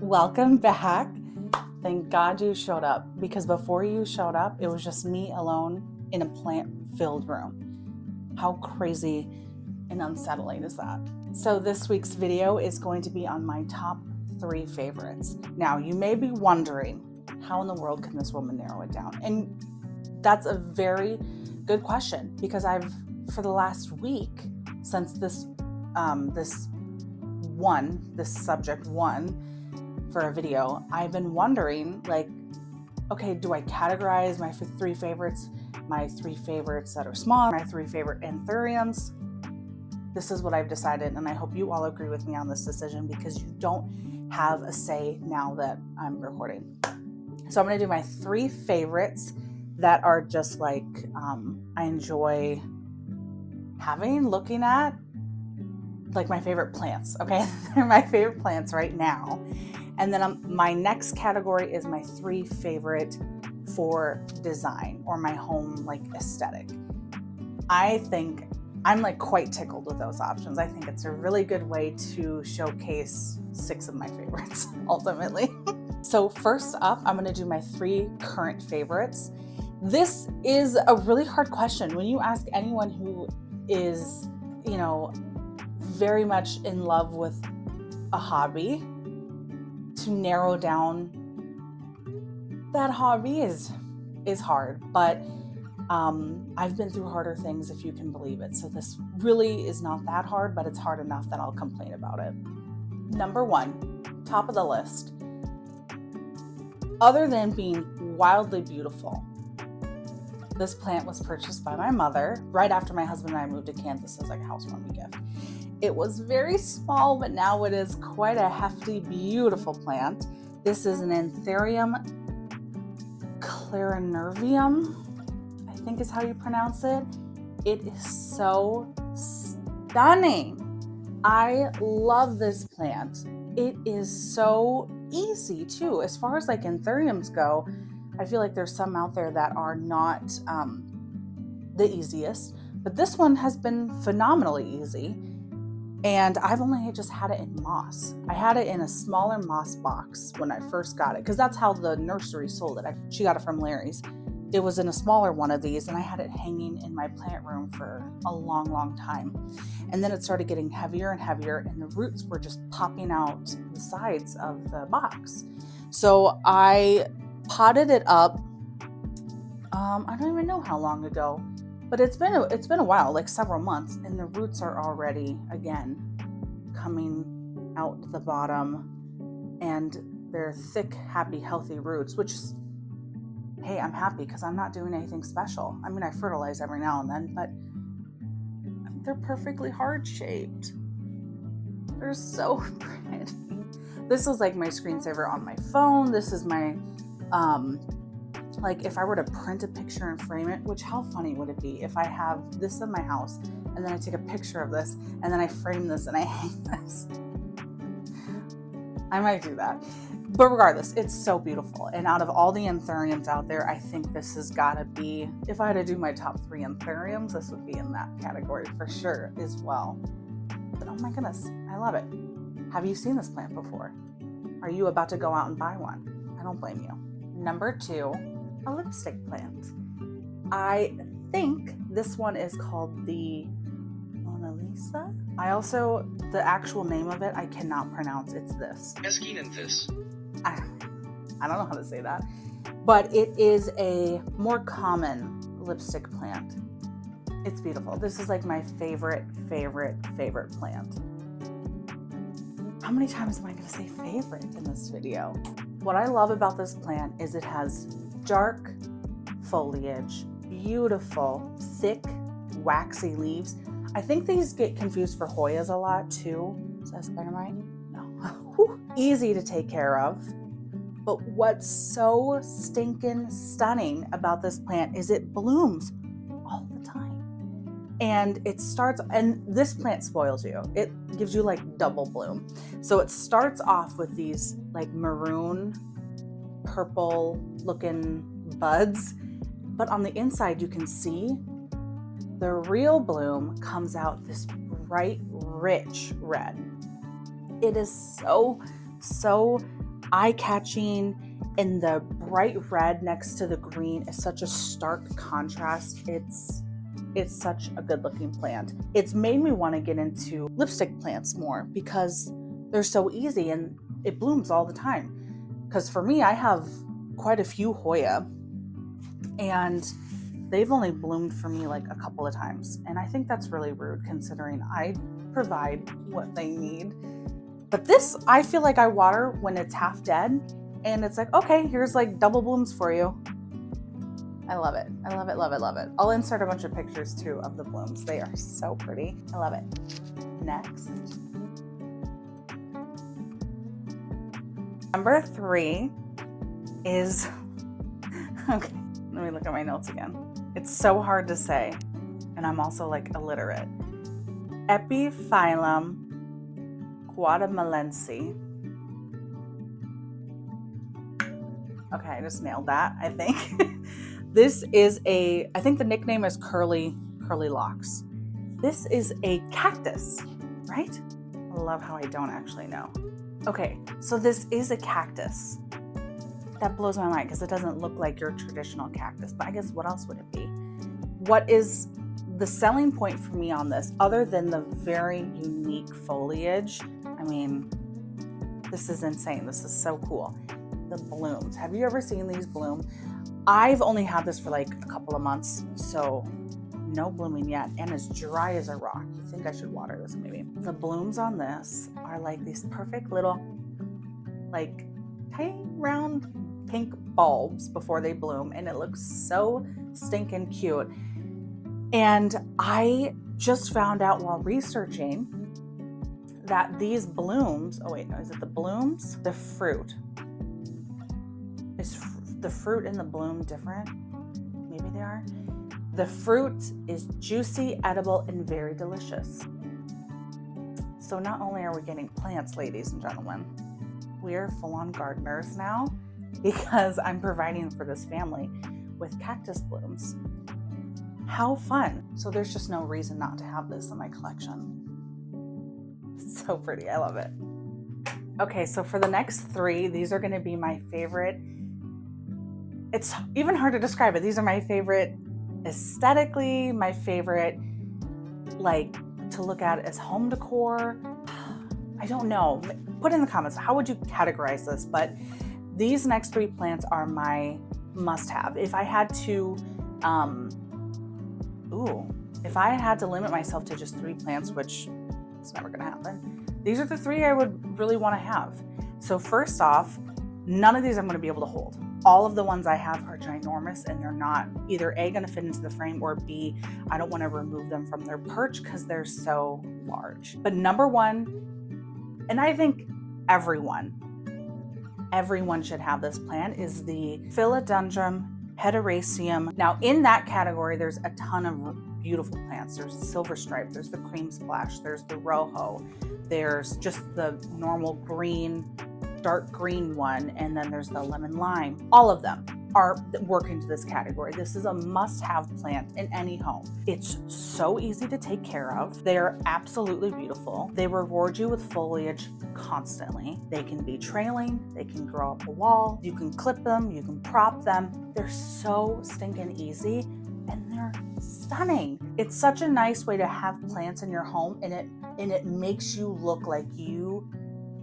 Welcome back. Thank God you showed up, because before you showed up, it was just me alone in a plant-filled room. How crazy and unsettling is that? So this week's video is going to be on my top 3 favorites. Now, you may be wondering, how in the world can this woman narrow it down? And that's a very good question, because for the last week, since this subject won for a video, I've been wondering, like, okay, do I categorize my 3 favorites, my 3 favorites that are small, my 3 favorite Antheriums? This is what I've decided, and I hope you all agree with me on this decision, because you don't have a say now that I'm recording. So I'm going to do my 3 favorites that are just like I enjoy looking at, like my favorite plants. Okay, they're my favorite plants right now. And then my next category is my 3 favorite for design or my home like aesthetic. I think I'm like quite tickled with those options. I think it's a really good way to showcase 6 of my favorites ultimately. So first up, I'm going to do my 3 current favorites. This is a really hard question. When you ask anyone who is, very much in love with a hobby, to narrow down that hobby is hard, but I've been through harder things, if you can believe it. So this really is not that hard, but it's hard enough that I'll complain about it. Number 1, top of the list. Other than being wildly beautiful, this plant was purchased by my mother right after my husband and I moved to Kansas as like a housewarming gift. It was very small, but now it is quite a hefty, beautiful plant. This is an Antherium clarinervium, I think is how you pronounce it. It is so stunning. I love this plant. It is so easy too. As far as like Antheriums go, I feel like there's some out there that are not the easiest, but this one has been phenomenally easy. And I've only just had it in moss. I had it in a smaller moss box when I first got it, because that's how the nursery sold it. She got it from Larry's. It was in a smaller one of these, and I had it hanging in my plant room for a long, long time. And then it started getting heavier and heavier, and the roots were just popping out the sides of the box. So I potted it up. I don't even know how long ago, but it's been a while, like several months, and the roots are already again coming out the bottom, and they're thick, happy, healthy roots, which is, hey, I'm happy because I'm not doing anything special. I mean, I fertilize every now and then, but they're perfectly heart-shaped. They're so pretty. This is like my screensaver on my phone. This is my like if I were to print a picture and frame it, which how funny would it be if I have this in my house and then I take a picture of this and then I frame this and I hang this. I might do that. But regardless, it's so beautiful. And out of all the Antheriums out there, I think this has got to be, if I had to do my top 3 Antheriums, this would be in that category for sure as well. But oh my goodness, I love it. Have you seen this plant before? Are you about to go out and buy one? I don't blame you. Number 2, a lipstick plant. I think this one is called the Mona Lisa. The actual name of it, I cannot pronounce. It's this. I don't know how to say that, but it is a more common lipstick plant. It's beautiful. This is like my favorite plant. How many times am I going to say favorite in this video? What I love about this plant is it has dark foliage, beautiful, thick, waxy leaves. I think these get confused for Hoyas a lot too. Is that spider mite? No. Easy to take care of. But what's so stinking stunning about this plant is it blooms all the time. And this plant spoils you. It gives you like double bloom. So it starts off with these like maroon, purple looking buds, but on the inside you can see the real bloom comes out this bright, rich red. It is so eye-catching, and the bright red next to the green is such a stark contrast. It's such a good looking plant. It's made me want to get into lipstick plants more because they're so easy and it blooms all the time. Because for me, I have quite a few Hoya and they've only bloomed for me like a couple of times. And I think that's really rude considering I provide what they need. But this, I feel like I water when it's half dead and it's like, okay, here's like double blooms for you. I love it. I love it, love it, love it. I'll insert a bunch of pictures too of the blooms. They are so pretty. I love it. Next. Number 3 is, okay, let me look at my notes again. It's so hard to say, and I'm also like illiterate. Epiphyllum guatemalense. Okay, I just nailed that, I think. This is I think the nickname is Curly Locks. This is a cactus, right? I love how I don't actually know. Okay, so this is a cactus. That blows my mind because it doesn't look like your traditional cactus, but I guess what else would it be? What is the selling point for me on this, other than the very unique foliage? I mean, this is insane. This is so cool. The blooms. Have you ever seen these bloom? I've only had this for like a couple of months, so no blooming yet, and as dry as a rock. You think I should water this maybe? The blooms on this are like these perfect little, like tiny round pink bulbs before they bloom, and it looks so stinking cute. And I just found out while researching that these blooms, oh wait, no, is it the blooms? The fruit. Is the fruit and the bloom different? Maybe they are. The fruit is juicy, edible, and very delicious. So not only are we getting plants, ladies and gentlemen, we are full-on gardeners now because I'm providing for this family with cactus blooms. How fun. So there's just no reason not to have this in my collection. It's so pretty. I love it. Okay, so for the next 3, these are going to be my favorite. It's even hard to describe it. These are my favorite aesthetically, my favorite like to look at as home decor. I don't know. Put in the comments, how would you categorize this? But these next 3 plants are my must-have. If I had to, if I had to limit myself to just 3 plants, which it's never gonna happen, these are the 3 I would really wanna have. So first off, none of these I'm gonna be able to hold. All of the ones I have are ginormous and they're not either A, gonna fit into the frame, or B, I don't wanna remove them from their perch because they're so large. But number 1, and I think everyone should have this plant, is the Dundrum Herum. Now in that category, there's a ton of beautiful plants. There's the silver stripe, there's the cream splash, there's the rojo, there's just the normal green, dark green one, and then there's the lemon lime. All of them work into this category. This is a must-have plant in any home. It's so easy to take care of. They're absolutely beautiful. They reward you with foliage constantly. They can be trailing, they can grow up a wall, you can clip them, you can prop them. They're so stinking easy and they're stunning. It's such a nice way to have plants in your home, and it makes you look like you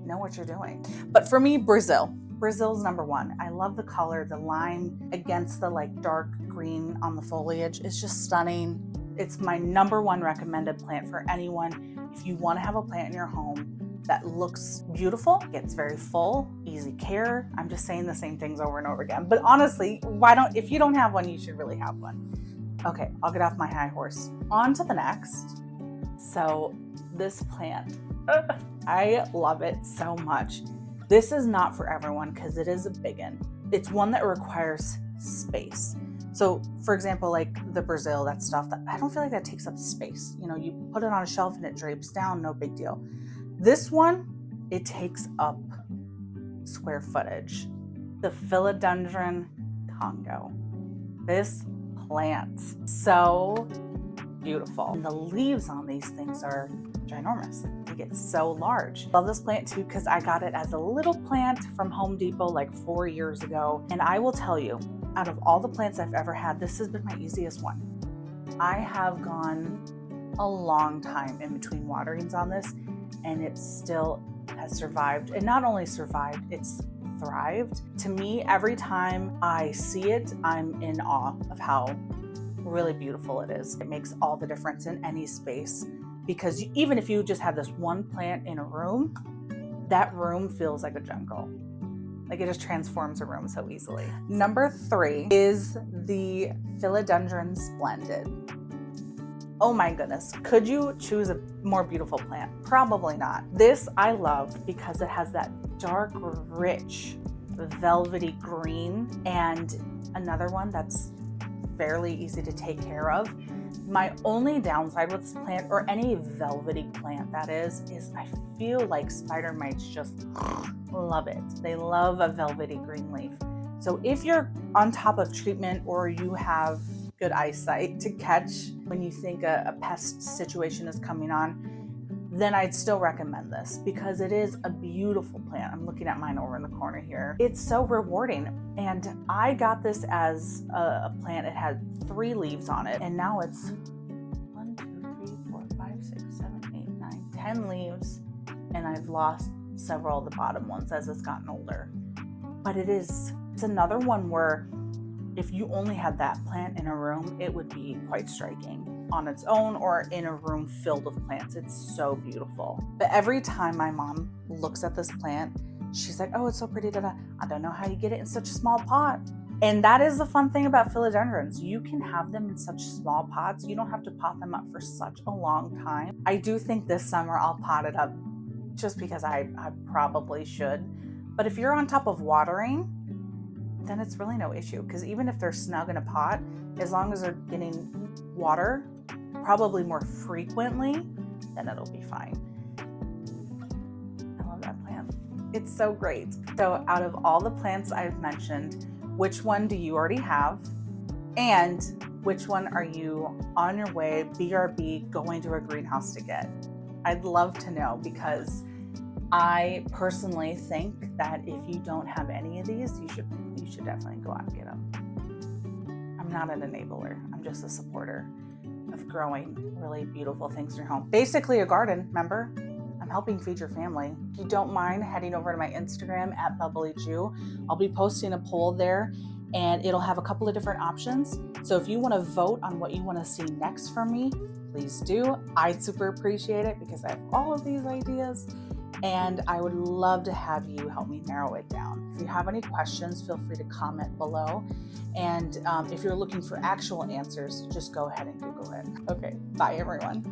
know what you're doing. But for me, Brazil's number 1. I love the color, the lime against the like dark green on the foliage. It's just stunning. It's my number 1 recommended plant for anyone. If you want to have a plant in your home that looks beautiful, gets very full, easy care. I'm just saying the same things over and over again. But honestly, if you don't have one, you should really have one. Okay, I'll get off my high horse. On to the next. So this plant, I love it so much. This is not for everyone because it is a big one. It's one that requires space. So for example, like the Brazil, that stuff, that I don't feel like that takes up space. You know, you put it on a shelf and it drapes down, no big deal. This one, it takes up square footage. The Philodendron Congo. This plant, so beautiful. And the leaves on these things are ginormous. They get so large. Love this plant too because I got it as a little plant from Home Depot like 4 years ago. And I will tell you, out of all the plants I've ever had, this has been my easiest one. I have gone a long time in between waterings on this, and it still has survived. And not only survived, it's thrived. To me, every time I see it, I'm in awe of how really beautiful it is. It makes all the difference in any space, because even if you just have this one plant in a room, that room feels like a jungle. Like it just transforms a room so easily. Number 3 is the Philodendron Splendid. Oh my goodness, could you choose a more beautiful plant? Probably not. This I love because it has that dark, rich, velvety green, and another one that's fairly easy to take care of. My only downside with this plant, or any velvety plant that is I feel like spider mites just love it. They love a velvety green leaf. So if you're on top of treatment, or you have good eyesight to catch when you think a pest situation is coming on, then I'd still recommend this because it is a beautiful plant. I'm looking at mine over in the corner here. It's so rewarding. And I got this as a plant. It had 3 leaves on it, and now it's 1, 2, 3, 4, 5, 6, 7, 8, 9, 10 leaves. And I've lost several of the bottom ones as it's gotten older. But it's another one where if you only had that plant in a room, it would be quite striking on its own or in a room filled with plants. It's so beautiful. But every time my mom looks at this plant, she's like, oh, it's so pretty. I don't know how you get it in such a small pot. And that is the fun thing about philodendrons. You can have them in such small pots. You don't have to pot them up for such a long time. I do think this summer I'll pot it up just because I probably should. But if you're on top of watering, then it's really no issue, because even if they're snug in a pot, as long as they're getting water probably more frequently, then it'll be fine. I love that plant. It's so great. So out of all the plants I've mentioned, which one do you already have? And which one are you on your way, BRB, going to a greenhouse to get? I'd love to know, because I personally think that if you don't have any of these, you should definitely go out and get them. I'm not an enabler. I'm just a supporter of growing really beautiful things in your home. Basically a garden, remember? I'm helping feed your family. If you don't mind heading over to my Instagram at bubblyju, I'll be posting a poll there, and it'll have a couple of different options. So if you want to vote on what you want to see next from me, please do. I'd super appreciate it, because I have all of these ideas, and I would love to have you help me narrow it down. If you have any questions, feel free to comment below. And if you're looking for actual answers, just go ahead and Google it. Okay, bye everyone.